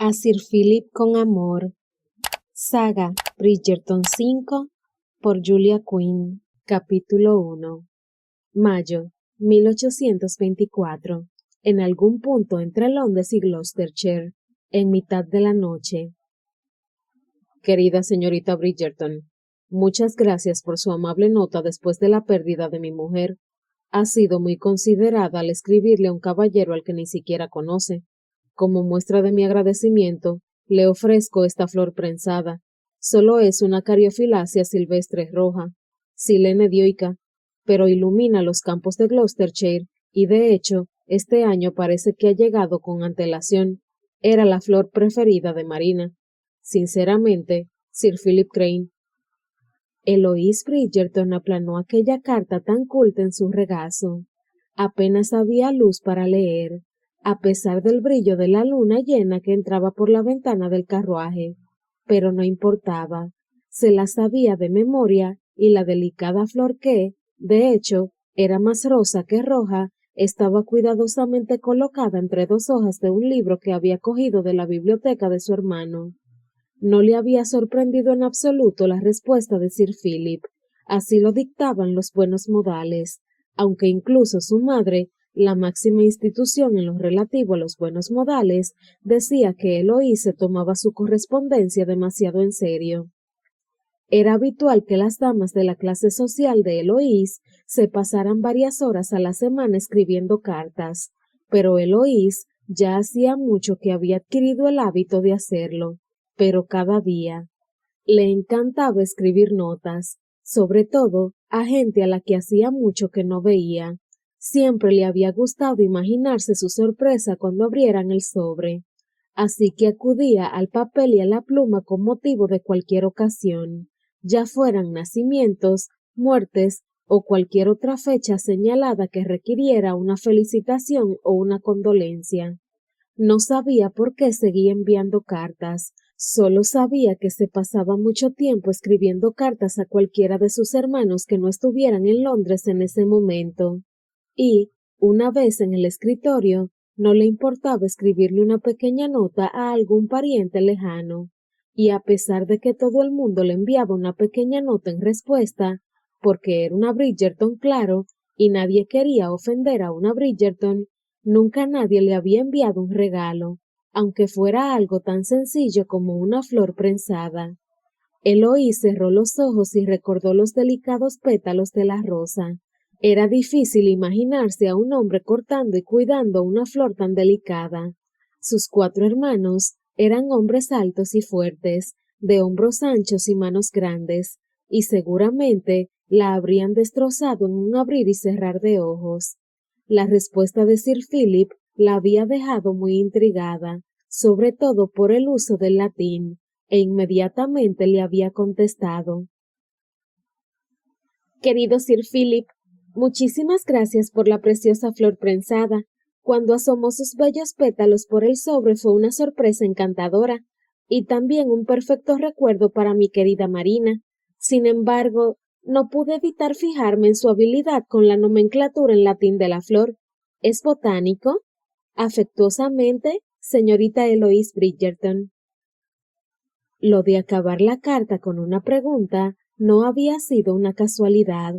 A Sir Philip con amor. Saga Bridgerton 5 por Julia Quinn. Capítulo 1. Mayo 1824. En algún punto entre Londres y Gloucestershire, en mitad de la noche. Querida señorita Bridgerton, muchas gracias por su amable nota después de la pérdida de mi mujer. Ha sido muy considerada al escribirle a un caballero al que ni siquiera conoce. Como muestra de mi agradecimiento, le ofrezco esta flor prensada. Solo es una Caryophyllaceae silvestre roja, Silene dioica, pero ilumina los campos de Gloucestershire y de hecho, este año parece que ha llegado con antelación. Era la flor preferida de Marina. Sinceramente, Sir Philip Crane. Eloise Bridgerton aplanó aquella carta tan culta en su regazo. Apenas había luz para leer, a pesar del brillo de la luna llena que entraba por la ventana del carruaje. Pero no importaba, se la sabía de memoria y la delicada flor que, de hecho, era más rosa que roja, estaba cuidadosamente colocada entre dos hojas de un libro que había cogido de la biblioteca de su hermano. No le había sorprendido en absoluto la respuesta de Sir Philip, así lo dictaban los buenos modales, aunque incluso su madre, la máxima institución en lo relativo a los buenos modales, decía que Eloise tomaba su correspondencia demasiado en serio. Era habitual que las damas de la clase social de Eloise se pasaran varias horas a la semana escribiendo cartas, pero Eloise ya hacía mucho que había adquirido el hábito de hacerlo, pero cada día. Le encantaba escribir notas, sobre todo a gente a la que hacía mucho que no veía. Siempre le había gustado imaginarse su sorpresa cuando abrieran el sobre, así que acudía al papel y a la pluma con motivo de cualquier ocasión, ya fueran nacimientos, muertes o cualquier otra fecha señalada que requiriera una felicitación o una condolencia. No sabía por qué seguía enviando cartas, solo sabía que se pasaba mucho tiempo escribiendo cartas a cualquiera de sus hermanos que no estuvieran en Londres en ese momento. Y, una vez en el escritorio, no le importaba escribirle una pequeña nota a algún pariente lejano. Y a pesar de que todo el mundo le enviaba una pequeña nota en respuesta, porque era una Bridgerton, claro, y nadie quería ofender a una Bridgerton, nunca nadie le había enviado un regalo, aunque fuera algo tan sencillo como una flor prensada. Eloise cerró los ojos y recordó los delicados pétalos de la rosa. Era difícil imaginarse a un hombre cortando y cuidando una flor tan delicada. Sus 4 hermanos eran hombres altos y fuertes, de hombros anchos y manos grandes, y seguramente la habrían destrozado en un abrir y cerrar de ojos. La respuesta de Sir Philip la había dejado muy intrigada, sobre todo por el uso del latín, e inmediatamente le había contestado. Querido Sir Philip, muchísimas gracias por la preciosa flor prensada. Cuando asomó sus bellos pétalos por el sobre fue una sorpresa encantadora, y también un perfecto recuerdo para mi querida Marina. Sin embargo, no pude evitar fijarme en su habilidad con la nomenclatura en latín de la flor. ¿Es botánico? Afectuosamente, señorita Eloise Bridgerton. Lo de acabar la carta con una pregunta no había sido una casualidad.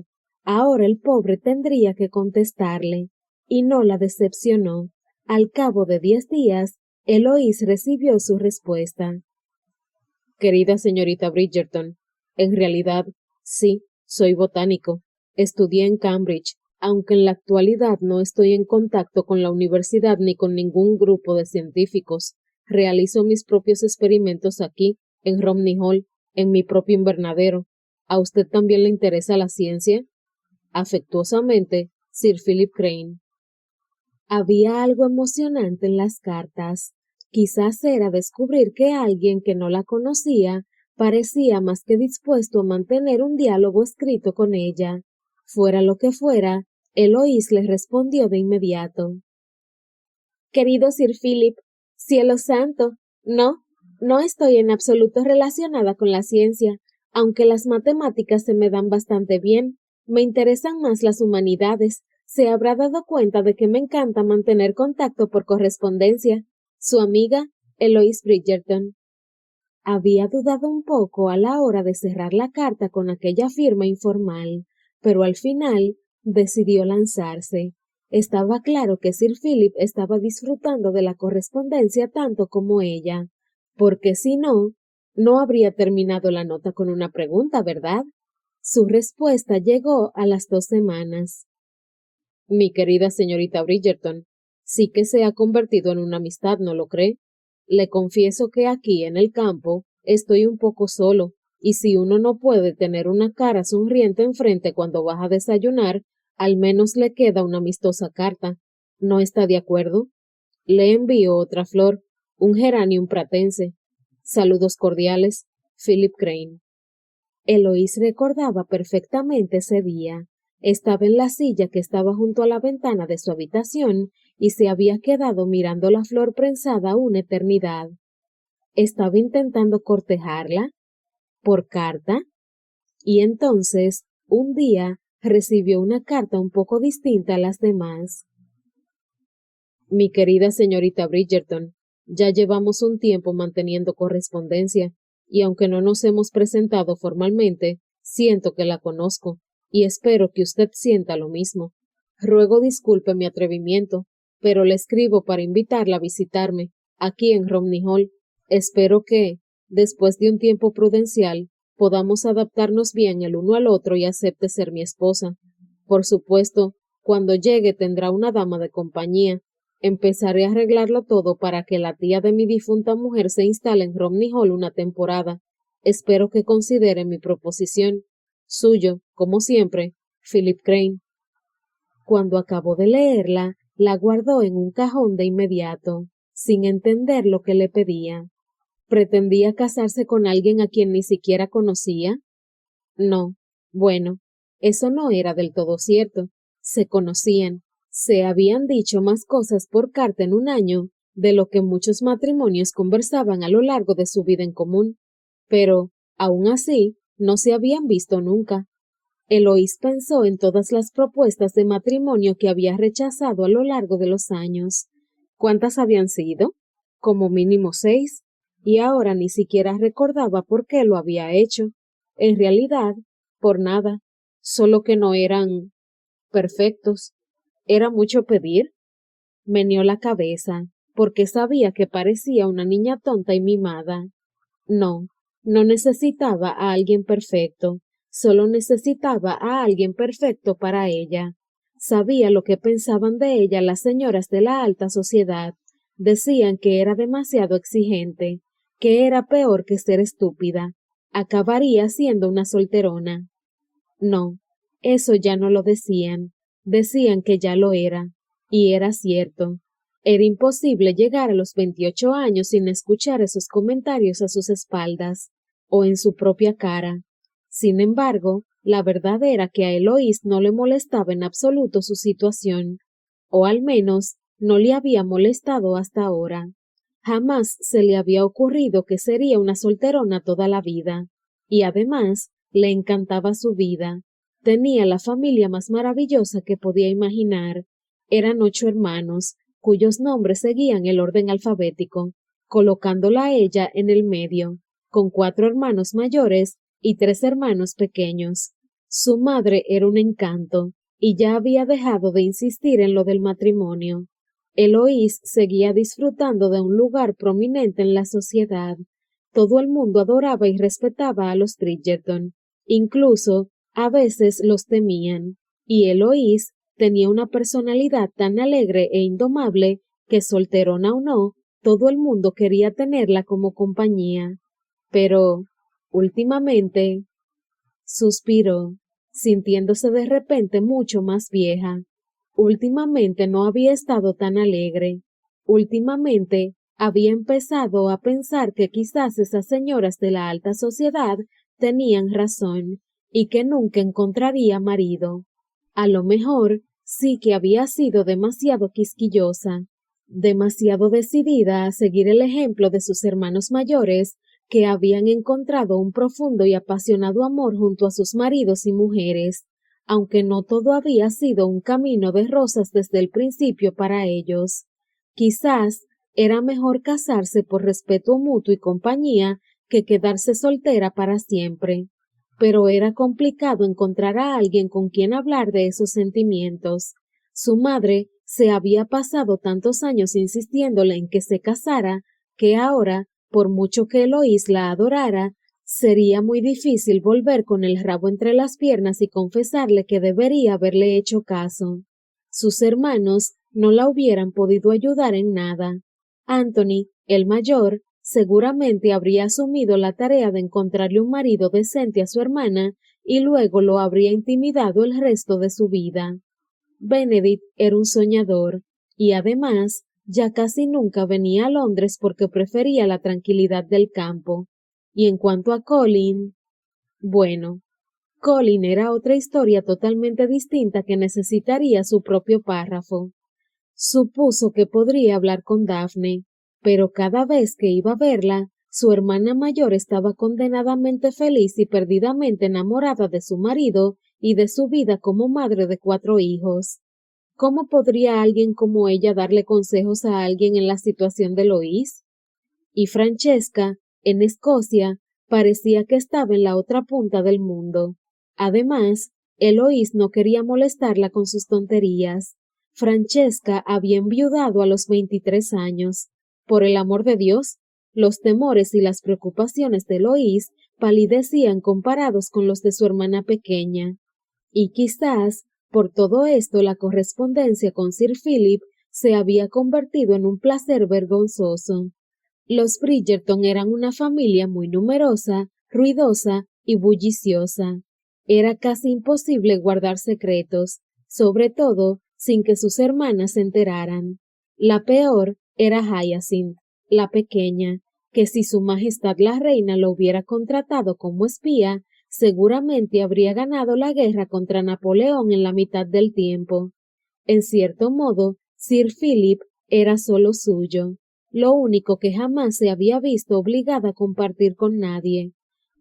Ahora el pobre tendría que contestarle, y no la decepcionó. Al cabo de 10 días, Eloise recibió su respuesta. Querida señorita Bridgerton, en realidad, sí, soy botánico. Estudié en Cambridge, aunque en la actualidad no estoy en contacto con la universidad ni con ningún grupo de científicos. Realizo mis propios experimentos aquí, en Romney Hall, en mi propio invernadero. ¿A usted también le interesa la ciencia? Afectuosamente, Sir Philip Crane. Había algo emocionante en las cartas. Quizás era descubrir que alguien que no la conocía parecía más que dispuesto a mantener un diálogo escrito con ella. Fuera lo que fuera, Eloise le respondió de inmediato. Querido Sir Philip, cielo santo, no estoy en absoluto relacionada con la ciencia, aunque las matemáticas se me dan bastante bien. Me interesan más las humanidades. Se habrá dado cuenta de que me encanta mantener contacto por correspondencia. Su amiga, Eloise Bridgerton. Había dudado un poco a la hora de cerrar la carta con aquella firma informal, pero al final decidió lanzarse. Estaba claro que Sir Philip estaba disfrutando de la correspondencia tanto como ella, porque si no, no habría terminado la nota con una pregunta, ¿verdad? Su respuesta llegó a las 2 semanas. Mi querida señorita Bridgerton, sí que se ha convertido en una amistad, ¿no lo cree? Le confieso que aquí en el campo estoy un poco solo, y si uno no puede tener una cara sonriente enfrente cuando vas a desayunar, al menos le queda una amistosa carta. ¿No está de acuerdo? Le envío otra flor, un geranium pratense. Saludos cordiales, Philip Crane. Eloís recordaba perfectamente ese día. Estaba en la silla que estaba junto a la ventana de su habitación y se había quedado mirando la flor prensada una eternidad. Estaba intentando cortejarla por carta y entonces, un día, recibió una carta un poco distinta a las demás. Mi querida señorita Bridgerton, ya llevamos un tiempo manteniendo correspondencia, y aunque no nos hemos presentado formalmente, siento que la conozco, y espero que usted sienta lo mismo. Ruego disculpe mi atrevimiento, pero le escribo para invitarla a visitarme, aquí en Romney Hall. Espero que, después de un tiempo prudencial, podamos adaptarnos bien el uno al otro y acepte ser mi esposa. Por supuesto, cuando llegue tendrá una dama de compañía. Empezaré a arreglarlo todo para que la tía de mi difunta mujer se instale en Romney Hall una temporada. Espero que considere mi proposición. Suyo, como siempre, Philip Crane. Cuando acabó de leerla, la guardó en un cajón de inmediato, sin entender lo que le pedía. ¿Pretendía casarse con alguien a quien ni siquiera conocía? No. Bueno, eso no era del todo cierto. Se conocían. Se habían dicho más cosas por carta en un año de lo que muchos matrimonios conversaban a lo largo de su vida en común, pero, aun así, no se habían visto nunca. Eloís pensó en todas las propuestas de matrimonio que había rechazado a lo largo de los años. ¿Cuántas habían sido? Como mínimo 6, y ahora ni siquiera recordaba por qué lo había hecho. En realidad, por nada, solo que no eran perfectos. ¿Era mucho pedir? Meneó la cabeza, porque sabía que parecía una niña tonta y mimada. No, no necesitaba a alguien perfecto, solo necesitaba a alguien perfecto para ella. Sabía lo que pensaban de ella las señoras de la alta sociedad. Decían que era demasiado exigente, que era peor que ser estúpida. Acabaría siendo una solterona. No, eso ya no lo decían. Decían que ya lo era, y era cierto. Era imposible llegar a los 28 años sin escuchar esos comentarios a sus espaldas, o en su propia cara. Sin embargo, la verdad era que a Eloís no le molestaba en absoluto su situación, o al menos no le había molestado hasta ahora. Jamás se le había ocurrido que sería una solterona toda la vida, y además le encantaba su vida. Tenía la familia más maravillosa que podía imaginar. Eran 8 hermanos, cuyos nombres seguían el orden alfabético, colocándola a ella en el medio, con 4 hermanos mayores y 3 hermanos pequeños. Su madre era un encanto, y ya había dejado de insistir en lo del matrimonio. Eloís seguía disfrutando de un lugar prominente en la sociedad. Todo el mundo adoraba y respetaba a los Bridgerton, incluso a veces los temían, y Eloís tenía una personalidad tan alegre e indomable que, solterona o no, todo el mundo quería tenerla como compañía. Pero, últimamente, suspiró, sintiéndose de repente mucho más vieja. Últimamente no había estado tan alegre. Últimamente había empezado a pensar que quizás esas señoras de la alta sociedad tenían razón y que nunca encontraría marido. A lo mejor sí que había sido demasiado quisquillosa, demasiado decidida a seguir el ejemplo de sus hermanos mayores, que habían encontrado un profundo y apasionado amor junto a sus maridos y mujeres, aunque no todo había sido un camino de rosas desde el principio para ellos. Quizás Era mejor casarse por respeto mutuo y compañía que quedarse soltera para siempre. Pero era complicado encontrar a alguien con quien hablar de esos sentimientos. Su madre se había pasado tantos años insistiéndole en que se casara, que ahora, por mucho que Eloís la adorara, sería muy difícil volver con el rabo entre las piernas y confesarle que debería haberle hecho caso. Sus hermanos no la hubieran podido ayudar en nada. Anthony, el mayor, seguramente habría asumido la tarea de encontrarle un marido decente a su hermana y luego lo habría intimidado el resto de su vida. Benedict era un soñador, y además ya casi nunca venía a Londres porque prefería la tranquilidad del campo. Y en cuanto a Colin, bueno, Colin era otra historia totalmente distinta que necesitaría su propio párrafo. Supuso que podría hablar con Daphne, pero cada vez que iba a verla, su hermana mayor estaba condenadamente feliz y perdidamente enamorada de su marido y de su vida como madre de 4 hijos. ¿Cómo podría alguien como ella darle consejos a alguien en la situación de Lois? Y Francesca, en Escocia, parecía que estaba en la otra punta del mundo. Además, Eloís no quería molestarla con sus tonterías. Francesca había enviudado a los 23 años. Por el amor de Dios, los temores y las preocupaciones de Eloís palidecían comparados con los de su hermana pequeña. Y quizás, por todo esto, la correspondencia con Sir Philip se había convertido en un placer vergonzoso. Los Bridgerton eran una familia muy numerosa, ruidosa y bulliciosa. Era casi imposible guardar secretos, sobre todo sin que sus hermanas se enteraran. La peor era Hyacinth, la pequeña, que si su majestad la reina lo hubiera contratado como espía, seguramente habría ganado la guerra contra Napoleón en la mitad del tiempo. En cierto modo, Sir Philip era solo suyo, lo único que jamás se había visto obligada a compartir con nadie.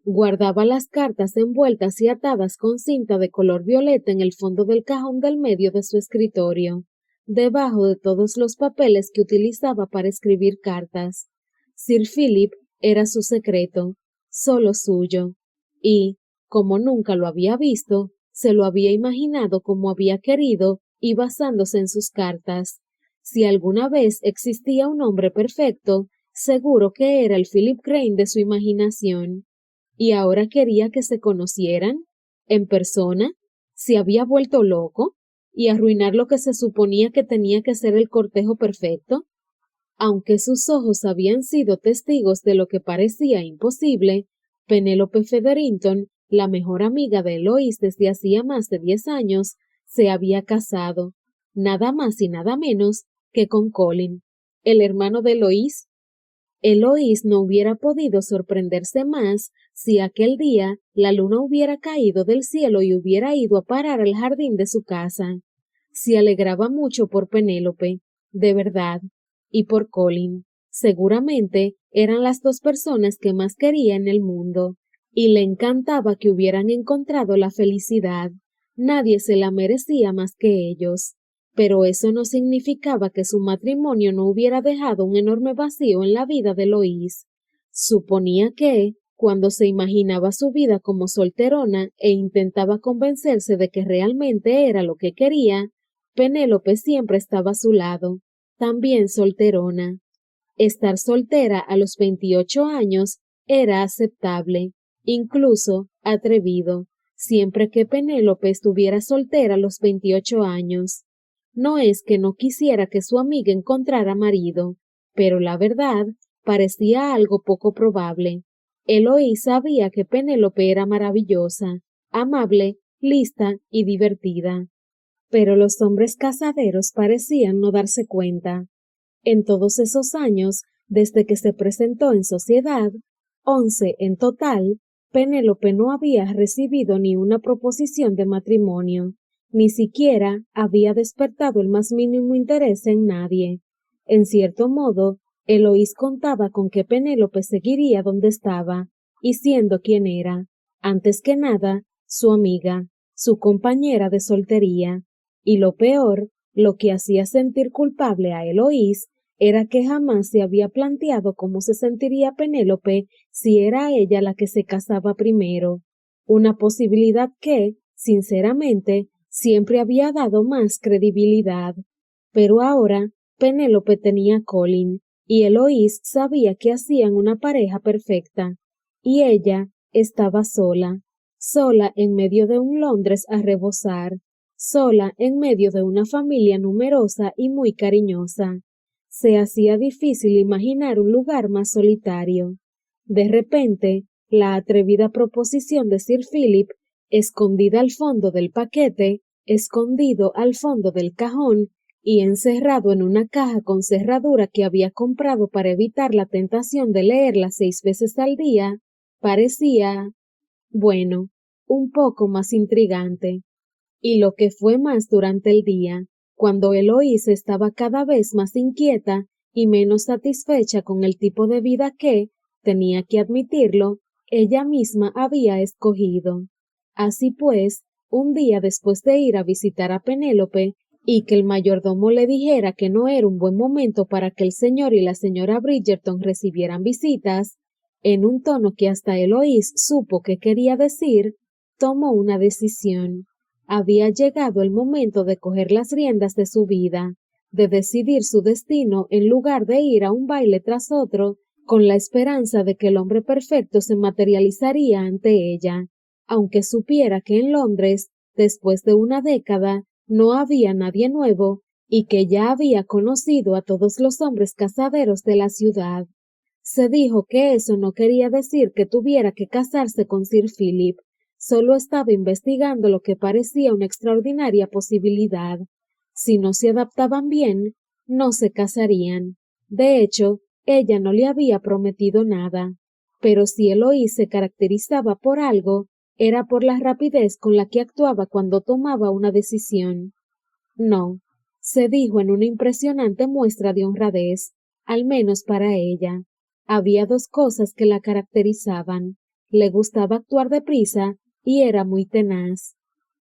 Guardaba las cartas envueltas y atadas con cinta de color violeta en el fondo del cajón del medio de su escritorio, debajo de todos los papeles que utilizaba para escribir cartas. Sir Philip era su secreto, solo suyo, y, como nunca lo había visto, se lo había imaginado como había querido y basándose en sus cartas. Si alguna vez existía un hombre perfecto, seguro que era el Philip Crane de su imaginación. ¿Y ahora quería que se conocieran? ¿En persona? ¿Se había vuelto loco? ¿Y arruinar lo que se suponía que tenía que ser el cortejo perfecto? Aunque sus ojos habían sido testigos de lo que parecía imposible, Penélope Featherington, la mejor amiga de Eloís desde hacía más de 10 años, se había casado, nada más y nada menos que con Colin, el hermano de Eloís. Eloís no hubiera podido sorprenderse más si aquel día la luna hubiera caído del cielo y hubiera ido a parar al jardín de su casa. Se alegraba mucho por Penélope, de verdad, y por Colin. Seguramente eran las 2 personas que más quería en el mundo, y le encantaba que hubieran encontrado la felicidad. Nadie se la merecía más que ellos. Pero eso no significaba que su matrimonio no hubiera dejado un enorme vacío en la vida de Lois. Suponía que, cuando se imaginaba su vida como solterona e intentaba convencerse de que realmente era lo que quería, Penélope siempre estaba a su lado, también solterona. Estar soltera a los 28 años era aceptable, incluso atrevido, siempre que Penélope estuviera soltera a los 28 años. No es que no quisiera que su amiga encontrara marido, pero la verdad parecía algo poco probable. Eloís sabía que Penélope era maravillosa, amable, lista y divertida. Pero los hombres casaderos parecían no darse cuenta. En todos esos años, desde que se presentó en sociedad, 11 en total, Penélope no había recibido ni una proposición de matrimonio. Ni siquiera había despertado el más mínimo interés en nadie. En cierto modo, Eloís contaba con que Penélope seguiría donde estaba, y siendo quien era, antes que nada, su amiga, su compañera de soltería. Y lo peor, lo que hacía sentir culpable a Eloís, era que jamás se había planteado cómo se sentiría Penélope si era ella la que se casaba primero, una posibilidad que, sinceramente, siempre había dado más credibilidad. Pero ahora Penélope tenía a Colin, y Eloís sabía que hacían una pareja perfecta, y ella estaba sola, sola en medio de un Londres a rebosar, sola en medio de una familia numerosa y muy cariñosa. Se hacía difícil imaginar un lugar más solitario. De repente, la atrevida proposición de Sir Philip, escondida al fondo del paquete, escondido al fondo del cajón y encerrado en una caja con cerradura que había comprado para evitar la tentación de leerla 6 veces al día, parecía, bueno, un poco más intrigante. Y lo que fue más durante el día, cuando Eloís estaba cada vez más inquieta y menos satisfecha con el tipo de vida que, tenía que admitirlo, ella misma había escogido. Así pues, un día después de ir a visitar a Penélope, y que el mayordomo le dijera que no era un buen momento para que el señor y la señora Bridgerton recibieran visitas, en un tono que hasta Eloís supo que quería decir, tomó una decisión. Había llegado el momento de coger las riendas de su vida, de decidir su destino en lugar de ir a un baile tras otro, con la esperanza de que el hombre perfecto se materializaría ante ella, aunque supiera que en Londres, después de una década, no había nadie nuevo, y que ya había conocido a todos los hombres casaderos de la ciudad. Se dijo que eso no quería decir que tuviera que casarse con Sir Philip, solo estaba investigando lo que parecía una extraordinaria posibilidad. Si no se adaptaban bien, no se casarían. De hecho, ella no le había prometido nada. Pero si Eloís se caracterizaba por algo, era por la rapidez con la que actuaba cuando tomaba una decisión. No, se dijo en una impresionante muestra de honradez, al menos para ella. Había 2 cosas que la caracterizaban. Le gustaba actuar deprisa y era muy tenaz.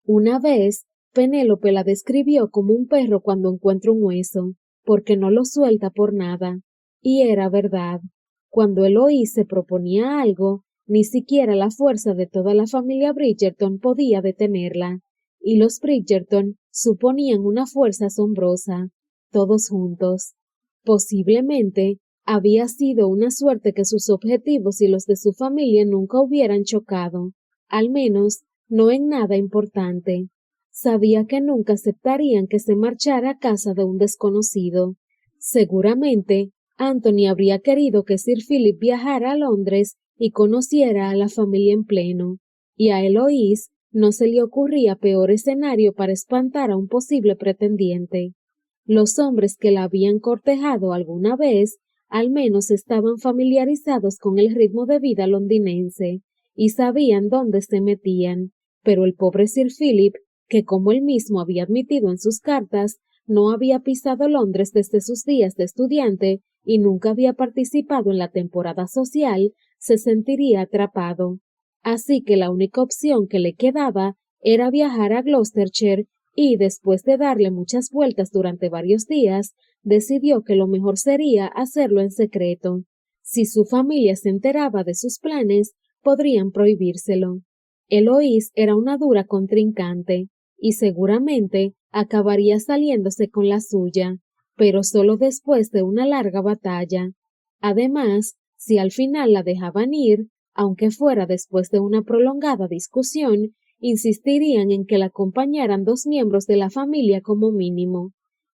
Una vez, Penélope la describió como un perro cuando encuentra un hueso, porque no lo suelta por nada. Y era verdad. Cuando Eloís se proponía algo, ni siquiera la fuerza de toda la familia Bridgerton podía detenerla. Y los Bridgerton suponían una fuerza asombrosa, todos juntos. Posiblemente, había sido una suerte que sus objetivos y los de su familia nunca hubieran chocado, al menos no en nada importante. Sabía que nunca aceptarían que se marchara a casa de un desconocido. Seguramente, Anthony habría querido que Sir Philip viajara a Londres y conociera a la familia en pleno, y a Eloís no se le ocurría peor escenario para espantar a un posible pretendiente. Los hombres que la habían cortejado alguna vez, al menos estaban familiarizados con el ritmo de vida londinense, y sabían dónde se metían, pero el pobre Sir Philip, que como él mismo había admitido en sus cartas, no había pisado Londres desde sus días de estudiante y nunca había participado en la temporada social, se sentiría atrapado. Así que la única opción que le quedaba era viajar a Gloucestershire y, después de darle muchas vueltas durante varios días, decidió que lo mejor sería hacerlo en secreto. Si su familia se enteraba de sus planes, podrían prohibírselo. Eloís era una dura contrincante, y seguramente acabaría saliéndose con la suya, pero solo después de una larga batalla. Además, si al final la dejaban ir, aunque fuera después de una prolongada discusión, insistirían en que la acompañaran 2 miembros de la familia como mínimo.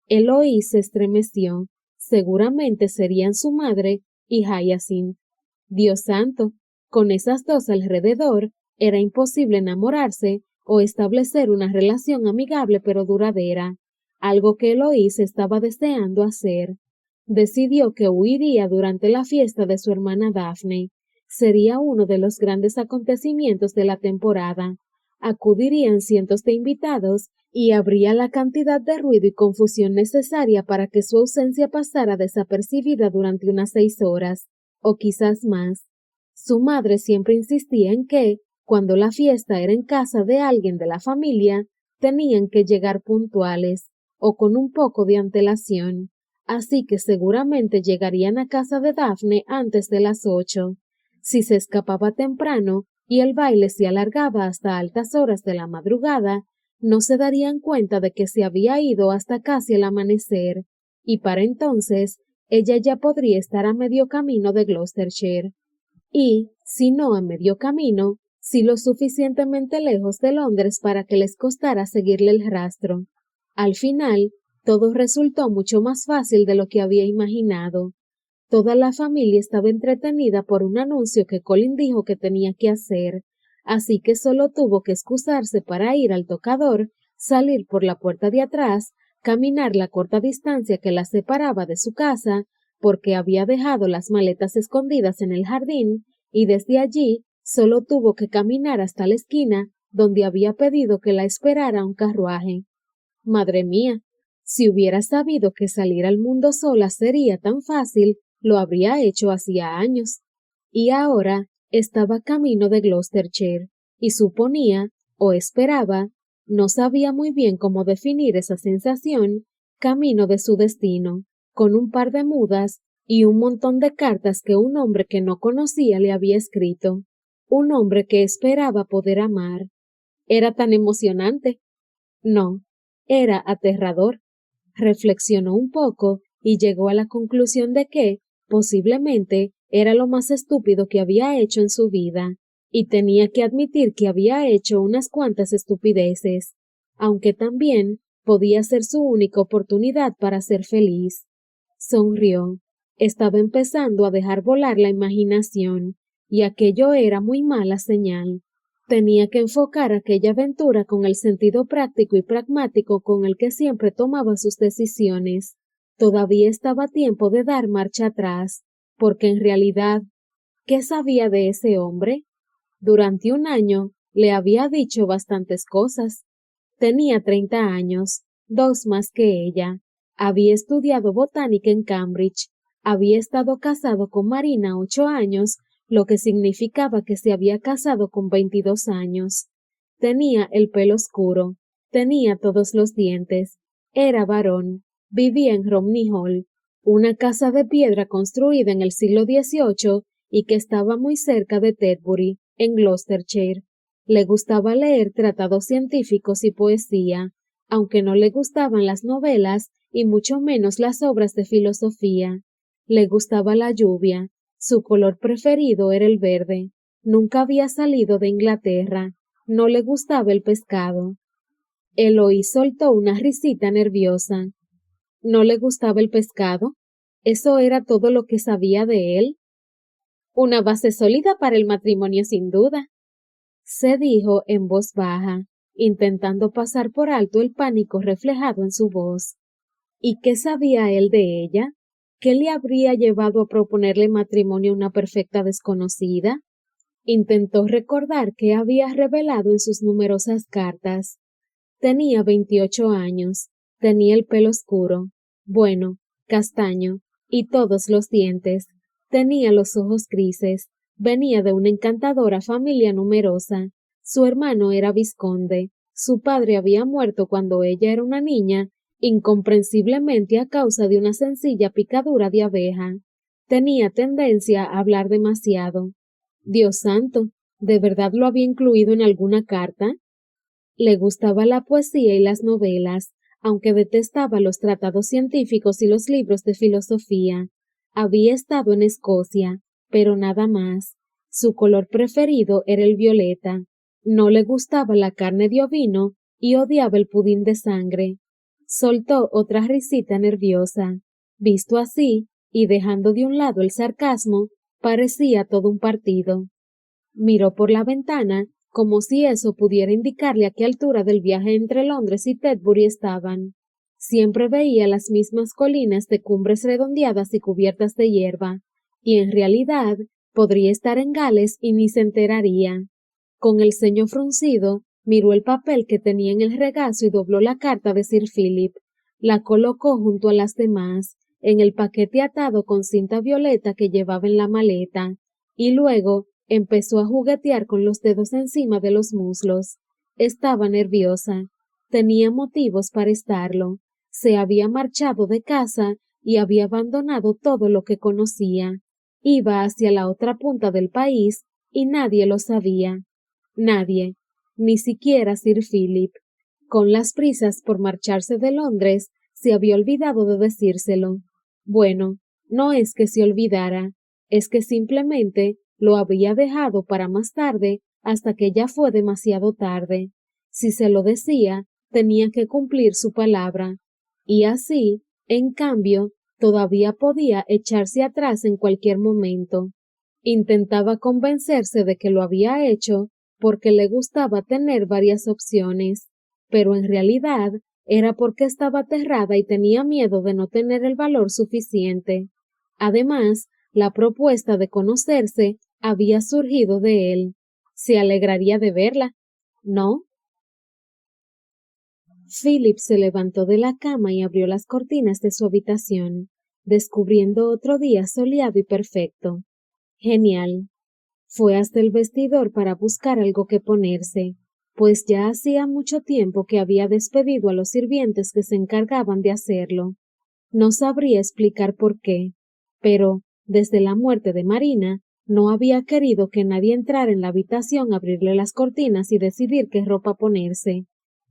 Eloís se estremeció. Seguramente serían su madre y Hyacinth. Dios santo, con esas 2 alrededor, era imposible enamorarse o establecer una relación amigable pero duradera, algo que Eloís estaba deseando hacer. Decidió que huiría durante la fiesta de su hermana Daphne. Sería uno de los grandes acontecimientos de la temporada. Acudirían cientos de invitados y habría la cantidad de ruido y confusión necesaria para que su ausencia pasara desapercibida durante unas 6 horas, o quizás más. Su madre siempre insistía en que, cuando la fiesta era en casa de alguien de la familia, tenían que llegar puntuales, o con un poco de antelación. así que seguramente llegarían a casa de Daphne antes de las 8. Si se escapaba temprano y el baile se alargaba hasta altas horas de la madrugada, no se darían cuenta de que se había ido hasta casi el amanecer, y para entonces ella ya podría estar a medio camino de Gloucestershire. Y, si no a medio camino, sí lo suficientemente lejos de Londres para que les costara seguirle el rastro. Al final, todo resultó mucho más fácil de lo que había imaginado. Toda la familia estaba entretenida por un anuncio que Colin dijo que tenía que hacer, así que solo tuvo que excusarse para ir al tocador, salir por la puerta de atrás, caminar la corta distancia que la separaba de su casa, porque había dejado las maletas escondidas en el jardín, y desde allí solo tuvo que caminar hasta la esquina donde había pedido que la esperara un carruaje. Madre mía, si hubiera sabido que salir al mundo sola sería tan fácil, lo habría hecho hacía años. Y ahora estaba camino de Gloucestershire, y suponía, o esperaba, no sabía muy bien cómo definir esa sensación, camino de su destino, con un par de mudas y un montón de cartas que un hombre que no conocía le había escrito, un hombre que esperaba poder amar. ¿Era tan emocionante? No, era aterrador. Reflexionó un poco y llegó a la conclusión de que, posiblemente, era lo más estúpido que había hecho en su vida, y tenía que admitir que había hecho unas cuantas estupideces, aunque también podía ser su única oportunidad para ser feliz. Sonrió. Estaba empezando a dejar volar la imaginación, y aquello era muy mala señal. Tenía que enfocar aquella aventura con el sentido práctico y pragmático con el que siempre tomaba sus decisiones. Todavía estaba a tiempo de dar marcha atrás, porque en realidad, ¿qué sabía de ese hombre? Durante un año le había dicho bastantes cosas. Tenía 30 años, 2 más que ella. Había estudiado botánica en Cambridge. Había estado casado con Marina 8 años, lo que significaba que se había casado con 22 años. Tenía el pelo oscuro, tenía todos los dientes, era varón, vivía en Romney Hall, una casa de piedra construida en el siglo XVIII y que estaba muy cerca de Tetbury, en Gloucestershire. Le gustaba leer tratados científicos y poesía, aunque no le gustaban las novelas y mucho menos las obras de filosofía. Le gustaba la lluvia, su color preferido era el verde. Nunca había salido de Inglaterra. No le gustaba el pescado. Eloy soltó una risita nerviosa. ¿No le gustaba el pescado? ¿Eso era todo lo que sabía de él? Una base sólida para el matrimonio sin duda, se dijo en voz baja, intentando pasar por alto el pánico reflejado en su voz. ¿Y qué sabía él de ella? ¿Qué le habría llevado a proponerle matrimonio a una perfecta desconocida? Intentó recordar qué había revelado en sus numerosas cartas. Tenía 28 años, tenía el pelo oscuro, bueno, castaño, y todos los dientes, tenía los ojos grises, venía de una encantadora familia numerosa, su hermano era vizconde, su padre había muerto cuando ella era una niña, incomprensiblemente a causa de una sencilla picadura de abeja. Tenía tendencia a hablar demasiado. Dios santo, ¿de verdad lo había incluido en alguna carta? Le gustaba la poesía y las novelas, aunque detestaba los tratados científicos y los libros de filosofía. Había estado en Escocia, pero nada más. Su color preferido era el violeta. No le gustaba la carne de ovino y odiaba el pudín de sangre. Soltó otra risita nerviosa. Visto así, y dejando de un lado el sarcasmo, parecía todo un partido. Miró por la ventana como si eso pudiera indicarle a qué altura del viaje entre Londres y Tetbury estaban. Siempre veía las mismas colinas de cumbres redondeadas y cubiertas de hierba, y en realidad podría estar en Gales y ni se enteraría. Con el ceño fruncido, miró el papel que tenía en el regazo y dobló la carta de Sir Philip. La colocó junto a las demás, en el paquete atado con cinta violeta que llevaba en la maleta, y luego empezó a juguetear con los dedos encima de los muslos. Estaba nerviosa. Tenía motivos para estarlo. Se había marchado de casa y había abandonado todo lo que conocía. Iba hacia la otra punta del país y nadie lo sabía. Nadie, ni siquiera Sir Philip. Con las prisas por marcharse de Londres, se había olvidado de decírselo. Bueno, no es que se olvidara, es que simplemente lo había dejado para más tarde hasta que ya fue demasiado tarde. Si se lo decía, tenía que cumplir su palabra. Y así, en cambio, todavía podía echarse atrás en cualquier momento. Intentaba convencerse de que lo había hecho porque le gustaba tener varias opciones, pero en realidad era porque estaba aterrada y tenía miedo de no tener el valor suficiente. Además, la propuesta de conocerse había surgido de él. Se alegraría de verla, ¿no? Philip se levantó de la cama y abrió las cortinas de su habitación, descubriendo otro día soleado y perfecto. Genial. Fue hasta el vestidor para buscar algo que ponerse, pues ya hacía mucho tiempo que había despedido a los sirvientes que se encargaban de hacerlo. No sabría explicar por qué, pero, desde la muerte de Marina, no había querido que nadie entrara en la habitación a abrirle las cortinas y decidir qué ropa ponerse.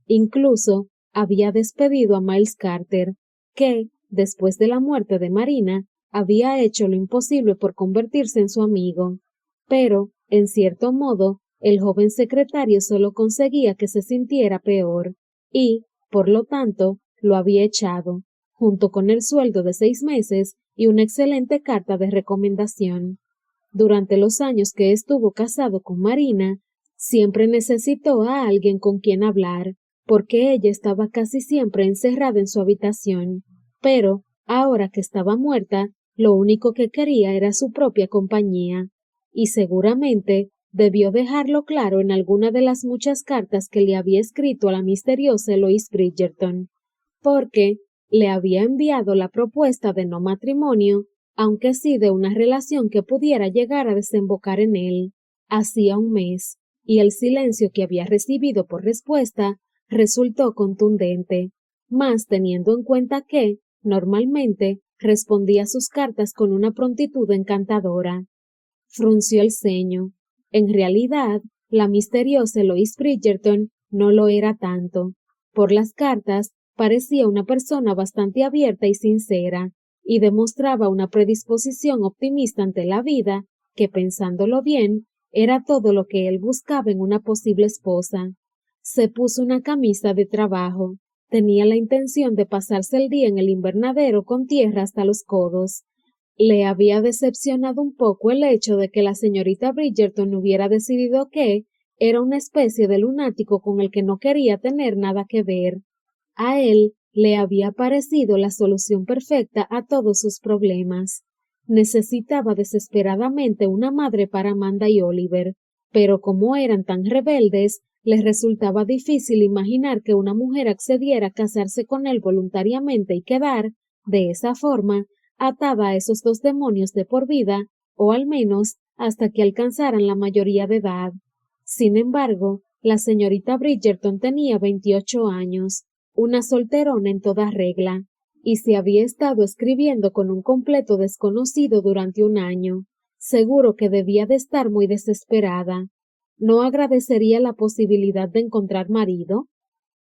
Incluso había despedido a Miles Carter, que, después de la muerte de Marina, había hecho lo imposible por convertirse en su amigo. Pero, en cierto modo, el joven secretario solo conseguía que se sintiera peor, y, por lo tanto, lo había echado, junto con el sueldo de 6 meses y una excelente carta de recomendación. Durante los años que estuvo casado con Marina, siempre necesitó a alguien con quien hablar, porque ella estaba casi siempre encerrada en su habitación, pero, ahora que estaba muerta, lo único que quería era su propia compañía, y seguramente debió dejarlo claro en alguna de las muchas cartas que le había escrito a la misteriosa Eloise Bridgerton, porque le había enviado la propuesta de no matrimonio, aunque sí de una relación que pudiera llegar a desembocar en él, hacía un mes, y el silencio que había recibido por respuesta resultó contundente, más teniendo en cuenta que, normalmente, respondía sus cartas con una prontitud encantadora. Frunció el ceño. En realidad, la misteriosa Eloise Bridgerton no lo era tanto. Por las cartas, parecía una persona bastante abierta y sincera, y demostraba una predisposición optimista ante la vida, que pensándolo bien, era todo lo que él buscaba en una posible esposa. Se puso una camisa de trabajo. Tenía la intención de pasarse el día en el invernadero con tierra hasta los codos. Le había decepcionado un poco el hecho de que la señorita Bridgerton hubiera decidido que era una especie de lunático con el que no quería tener nada que ver. A él le había parecido la solución perfecta a todos sus problemas. Necesitaba desesperadamente una madre para Amanda y Oliver, pero como eran tan rebeldes, les resultaba difícil imaginar que una mujer accediera a casarse con él voluntariamente y quedar, de esa forma, atada a esos dos demonios de por vida, o al menos hasta que alcanzaran la mayoría de edad. Sin embargo, la señorita Bridgerton tenía 28 años, una solterona en toda regla, y se había estado escribiendo con un completo desconocido durante un año. Seguro que debía de estar muy desesperada. ¿No agradecería la posibilidad de encontrar marido?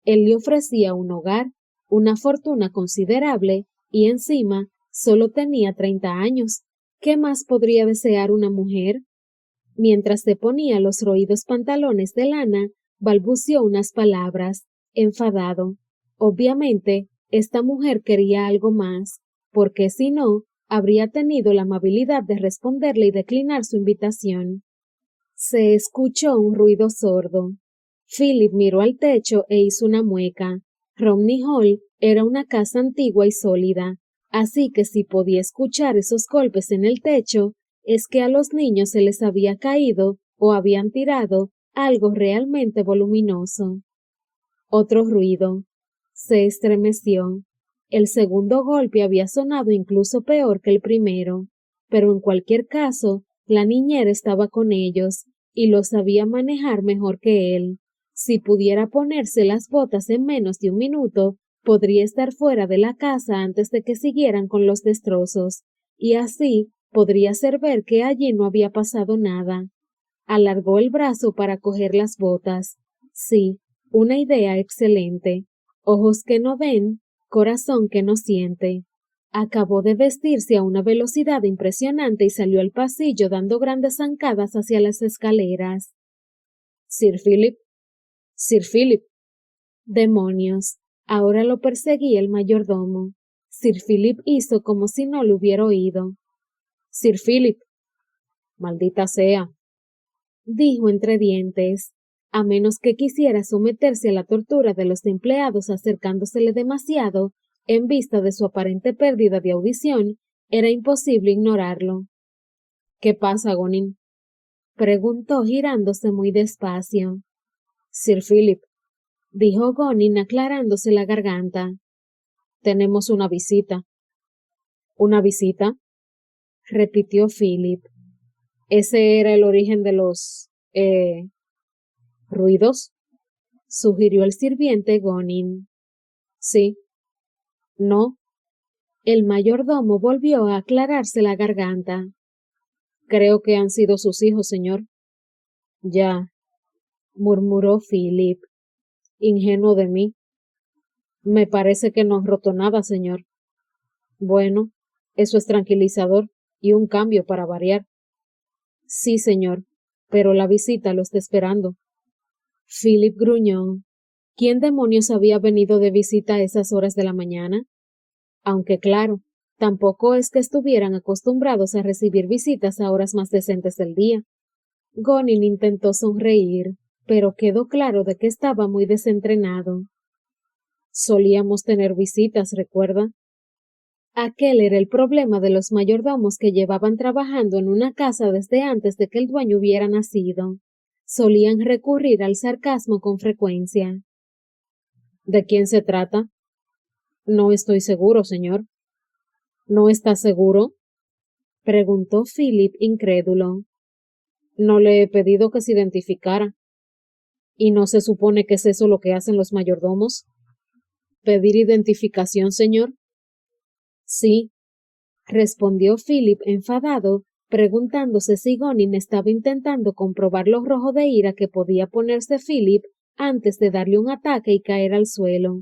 Él le ofrecía un hogar, una fortuna considerable, y encima solo tenía 30 años. ¿Qué más podría desear una mujer? Mientras se ponía los roídos pantalones de lana, balbuceó unas palabras, enfadado. Obviamente, esta mujer quería algo más, porque si no, habría tenido la amabilidad de responderle y declinar su invitación. Se escuchó un ruido sordo. Philip miró al techo e hizo una mueca. Romney Hall era una casa antigua y sólida, así que si podía escuchar esos golpes en el techo, es que a los niños se les había caído o habían tirado algo realmente voluminoso. Otro ruido. Se estremeció. El segundo golpe había sonado incluso peor que el primero, pero en cualquier caso, la niñera estaba con ellos y lo sabía manejar mejor que él. Si pudiera ponerse las botas en menos de un minuto, podría estar fuera de la casa antes de que siguieran con los destrozos, y así podría hacer ver que allí no había pasado nada. Alargó el brazo para coger las botas. Sí, una idea excelente. Ojos que no ven, corazón que no siente. Acabó de vestirse a una velocidad impresionante y salió al pasillo dando grandes zancadas hacia las escaleras. Sir Philip, Sir Philip. Demonios. Ahora lo perseguía el mayordomo. Sir Philip hizo como si no lo hubiera oído. Sir Philip. Maldita sea, dijo entre dientes. A menos que quisiera someterse a la tortura de los empleados acercándosele demasiado, en vista de su aparente pérdida de audición, era imposible ignorarlo. ¿Qué pasa, Gonin? Preguntó girándose muy despacio. Sir Philip, dijo Gonin aclarándose la garganta. Tenemos una visita. ¿Una visita? Repitió Philip. ¿Ese era el origen de los... ruidos? Sugirió el sirviente Gonin. Sí. No. El mayordomo volvió a aclararse la garganta. Creo que han sido sus hijos, señor. Ya, murmuró Philip. Ingenuo de mí. Me parece que no han roto nada, señor. Bueno, eso es tranquilizador y un cambio para variar. Sí, señor, pero la visita lo está esperando. Philip gruñó. ¿Quién demonios había venido de visita a esas horas de la mañana? Aunque claro, tampoco es que estuvieran acostumbrados a recibir visitas a horas más decentes del día. Gonin intentó sonreír, pero quedó claro de que estaba muy desentrenado. Solíamos tener visitas, ¿recuerda? Aquel era el problema de los mayordomos que llevaban trabajando en una casa desde antes de que el dueño hubiera nacido. Solían recurrir al sarcasmo con frecuencia. ¿De quién se trata? No estoy seguro, señor. ¿No está seguro? Preguntó Philip incrédulo. No le he pedido que se identificara. ¿Y no se supone que es eso lo que hacen los mayordomos? ¿Pedir identificación, señor? Sí, respondió Philip enfadado, preguntándose si Gonin estaba intentando comprobar lo rojo de ira que podía ponerse Philip antes de darle un ataque y caer al suelo.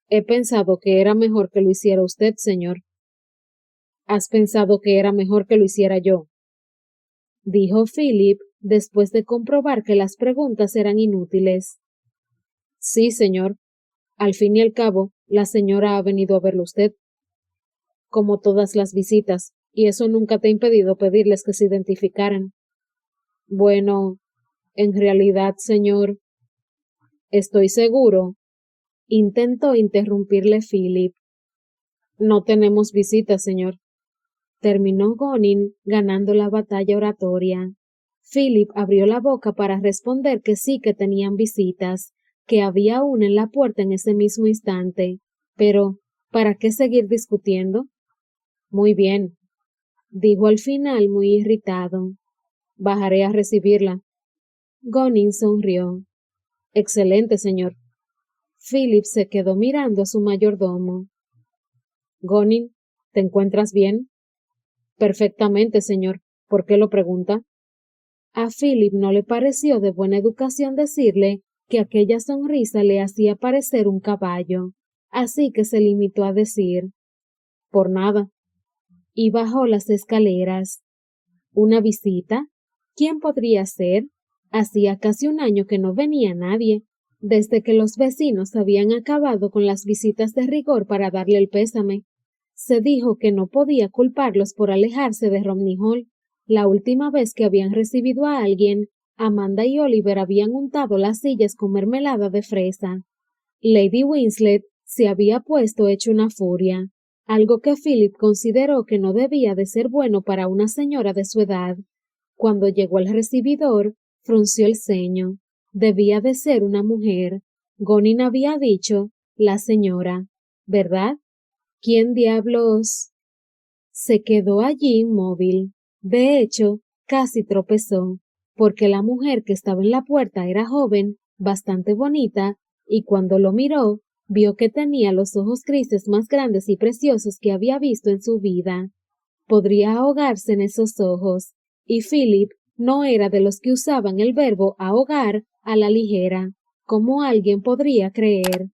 He pensado que era mejor que lo hiciera usted, señor. ¿Has pensado que era mejor que lo hiciera yo? Dijo Philip, después de comprobar que las preguntas eran inútiles. Sí, señor. Al fin y al cabo, la señora ha venido a verlo usted. Como todas las visitas, y eso nunca te ha impedido pedirles que se identificaran. Bueno, en realidad, señor, estoy seguro. Intentó interrumpirle Philip. No tenemos visitas, señor. Terminó Gonin ganando la batalla oratoria. Philip abrió la boca para responder que sí que tenían visitas, que había una en la puerta en ese mismo instante. Pero, ¿para qué seguir discutiendo? Muy bien, dijo al final muy irritado. Bajaré a recibirla. Gonin sonrió. Excelente, señor. Philip se quedó mirando a su mayordomo. Gonin, ¿te encuentras bien? Perfectamente, señor. ¿Por qué lo pregunta? A Philip no le pareció de buena educación decirle que aquella sonrisa le hacía parecer un caballo, así que se limitó a decir, por nada, y bajó las escaleras. ¿Una visita? ¿Quién podría ser? Hacía casi un año que no venía nadie, desde que los vecinos habían acabado con las visitas de rigor para darle el pésame. Se dijo que no podía culparlos por alejarse de Romney Hall. La última vez que habían recibido a alguien, Amanda y Oliver habían untado las sillas con mermelada de fresa. Lady Winslet se había puesto hecho una furia, algo que Philip consideró que no debía de ser bueno para una señora de su edad. Cuando llegó al recibidor, frunció el ceño. Debía de ser una mujer. Gonin había dicho, la señora, ¿verdad? ¿Quién diablos? Se quedó allí inmóvil. De hecho, casi tropezó, porque la mujer que estaba en la puerta era joven, bastante bonita, y cuando lo miró, Vio que tenía los ojos grises más grandes y preciosos que había visto en su vida. Podría ahogarse en esos ojos, y Philip no era de los que usaban el verbo ahogar a la ligera, como alguien podría creer.